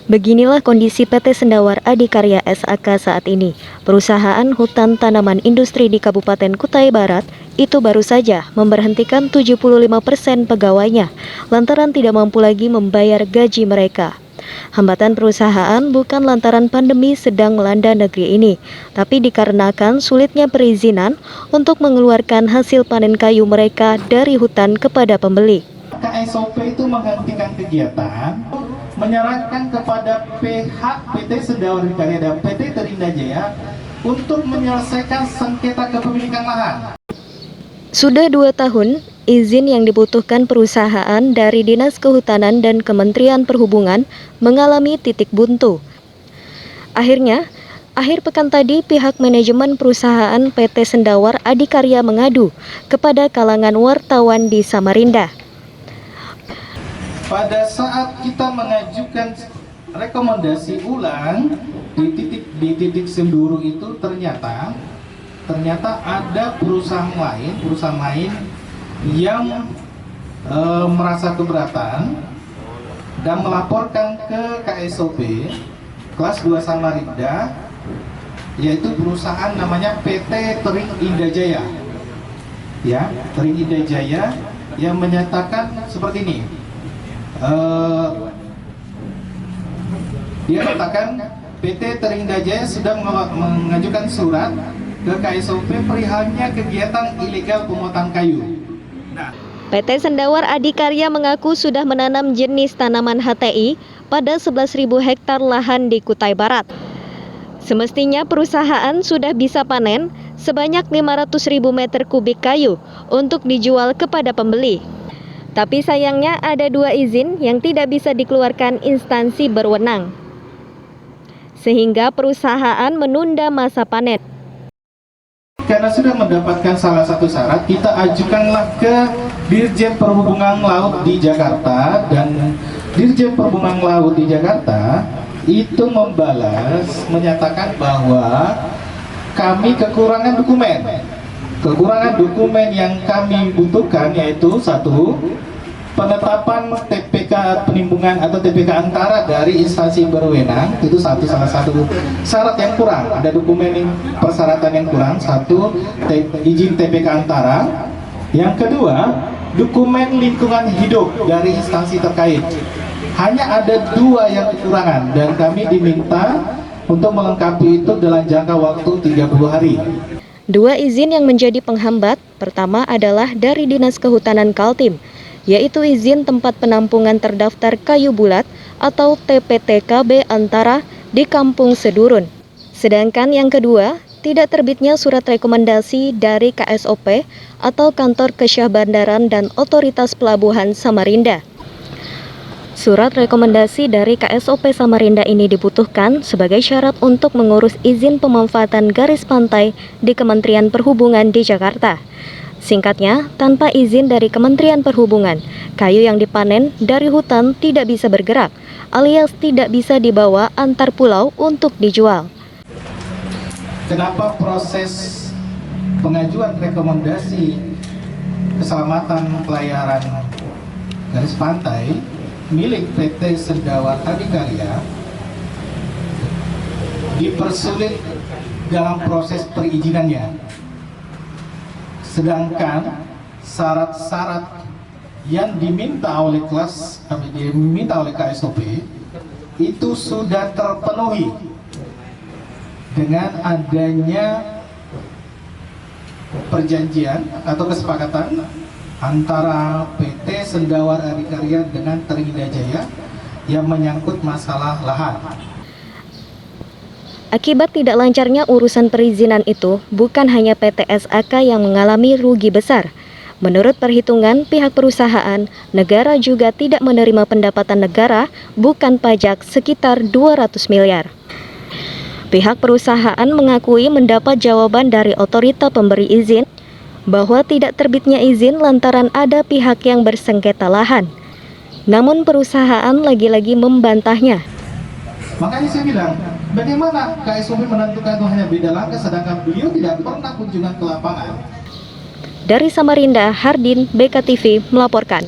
Beginilah kondisi PT Sendawar Adikarya SAK saat ini. Perusahaan hutan tanaman industri di Kabupaten Kutai Barat itu baru saja memberhentikan 75% pegawainya lantaran tidak mampu lagi membayar gaji mereka. Hambatan perusahaan bukan lantaran pandemi sedang melanda negeri ini, tapi dikarenakan sulitnya perizinan untuk mengeluarkan hasil panen kayu mereka dari hutan kepada pembeli. KSOP itu menghentikan kegiatan, menyerahkan kepada pihak PT Sendawar Adikarya dan PT Terindah Jaya untuk menyelesaikan sengketa kepemilikan lahan. Sudah 2 tahun, izin yang dibutuhkan perusahaan dari Dinas Kehutanan dan Kementerian Perhubungan mengalami titik buntu. Akhirnya, akhir pekan tadi pihak manajemen perusahaan PT Sendawar Adikarya mengadu kepada kalangan wartawan di Samarinda. Pada saat kita mengajukan rekomendasi ulang di titik Senduru itu ternyata ada perusahaan lain yang merasa keberatan dan melaporkan ke KSOP kelas 2 Samarinda, yaitu perusahaan namanya PT Terindah Jaya. Ya, Terindah Jaya yang menyatakan seperti ini. Dia katakan PT Terindah Jaya sudah mengajukan surat ke KSOP perihalnya kegiatan ilegal pemotongan kayu. PT Sendawar Adikarya mengaku sudah menanam jenis tanaman HTI pada 11.000 hektar lahan di Kutai Barat. Semestinya perusahaan sudah bisa panen sebanyak 500.000 meter kubik kayu untuk dijual kepada pembeli. Tapi sayangnya ada 2 izin yang tidak bisa dikeluarkan instansi berwenang, sehingga perusahaan menunda masa panen. Karena sudah mendapatkan salah satu syarat, kita ajukanlah ke Dirjen Perhubungan Laut di Jakarta, dan Dirjen Perhubungan Laut di Jakarta itu membalas menyatakan bahwa kami kekurangan dokumen. Kekurangan dokumen yang kami butuhkan yaitu 1, penetapan TPK penimbunan atau TPK antara dari instansi berwenang, itu salah satu syarat yang kurang. Ada dokumen persyaratan yang kurang. 1, izin TPK antara. Yang kedua, dokumen lingkungan hidup dari instansi terkait. Hanya ada 2 yang kekurangan dan kami diminta untuk melengkapi itu dalam jangka waktu 30 hari. 2 izin yang menjadi penghambat, pertama adalah dari Dinas Kehutanan Kaltim, yaitu izin tempat penampungan terdaftar kayu bulat atau TPTKB antara di Kampung Sedurun. Sedangkan yang kedua, tidak terbitnya surat rekomendasi dari KSOP atau Kantor Kesyah Bandaran dan Otoritas Pelabuhan Samarinda. Surat rekomendasi dari KSOP Samarinda ini dibutuhkan sebagai syarat untuk mengurus izin pemanfaatan garis pantai di Kementerian Perhubungan di Jakarta. Singkatnya, tanpa izin dari Kementerian Perhubungan, kayu yang dipanen dari hutan tidak bisa bergerak, alias tidak bisa dibawa antar pulau untuk dijual. Kenapa proses pengajuan rekomendasi keselamatan pelayaran garis pantai milik PT Sendawar Adikarya dipersulit dalam proses perizinannya, sedangkan syarat-syarat yang diminta oleh KSOP itu sudah terpenuhi dengan adanya perjanjian atau kesepakatan antara PT Sendawar Adikarya dengan Terindah Jaya yang menyangkut masalah lahan. Akibat tidak lancarnya urusan perizinan itu, bukan hanya PT SAK yang mengalami rugi besar. Menurut perhitungan pihak perusahaan, negara juga tidak menerima pendapatan negara, bukan pajak, sekitar 200 miliar. Pihak perusahaan mengakui mendapat jawaban dari otoritas pemberi izin bahwa tidak terbitnya izin lantaran ada pihak yang bersengketa lahan. Namun perusahaan lagi-lagi membantahnya. Makanya saya bilang, bagaimana KSOP menentukan itu hanya beda langkah sedangkan beliau tidak pernah kunjungan ke lapangan. Dari Samarinda, Hardin, BKTV melaporkan.